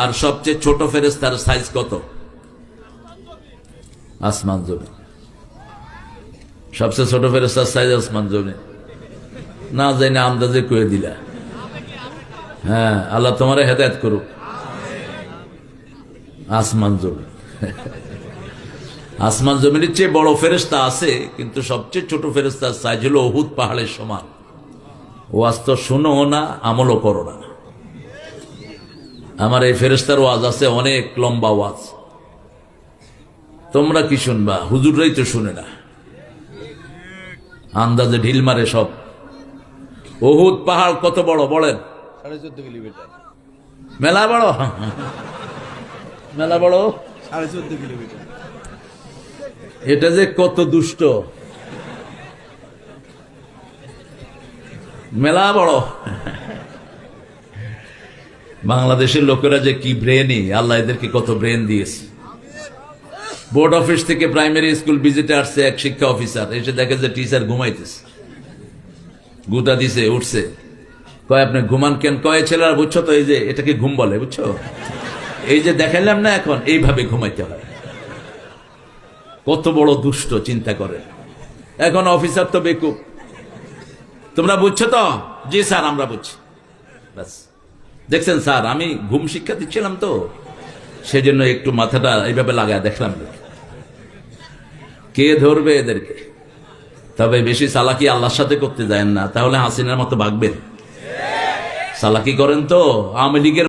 আর সবচেয়ে ছোট ফেরেশতার সাইজ কত? আসমান জমিন। সবচেয়ে ছোট ফেরেশতার সাইজ আসমান জমিন। না জানি আন্দাজে কয়ে দিলা। হ্যাঁ, আল্লাহ তোমারে হেদায়েত করুক। আসমান জমিন, আসমান জমিনের চেয়ে বড় ফেরেশতা আছে, কিন্তু সবচেয়ে ছোট ফেরেশতার সাইজ হলো উহুদ পাহাড়ের সমান। ওয়াজ তো শুনো না, আমলও করো না। আমার এই ফেরেশতার ওয়াজ আছে, অনেক লম্বা ওয়াজ। তোমরা কি শুনবা? হুজুররাই তো শুনে না, আন্দাজে ঢিল মারে সব। উহুদ পাহাড় কত বড় বলেন? 14.5 কিলোমিটার। মেলা বড়, মেলা বড়। 14.5 কিলোমিটার। এটা যে কত দুষ্ট, মেলা বড়। বাংলাদেশের লোকেরা যে কি ব্রেনই, আল্লাহ এদেরকে কত ব্রেন দিয়েছে। বোর্ড অফিস থেকে প্রাইমারি স্কুল ভিজিটে আসছে এক শিক্ষা অফিসার, এসে দেখে যে টিচার ঘুমাইতেছে, গুটা দিছে, উঠছে। কয় আপনি ঘুমান কেন? কয় ছেলেরা বুঝছো তো, এই যে এটাকে ঘুম বলে, বুঝছো? এই যে দেখাইলাম না এখন, এইভাবে ঘুমাইতে হয়। কত বড় দুষ্ট, চিন্তা করে। এখন অফিসার তো বেকুব। তোমরা বুঝছো তো? জি স্যার, আমরা বুঝছি। ব্যাস, দেখছেন স্যার, আমি ঘুম শিক্ষা দিচ্ছিলাম তো, সেজন্য একটু মাথাটা এইভাবে লাগায় দেখলাম। কে ধরবে এদেরকে? তবে বেশি চালাকি আল্লাহর সাথে করতে যায় না, তাহলে হাসিনার মতো ভাগবেন। চালাকি করেন তো, আওয়ামী লীগের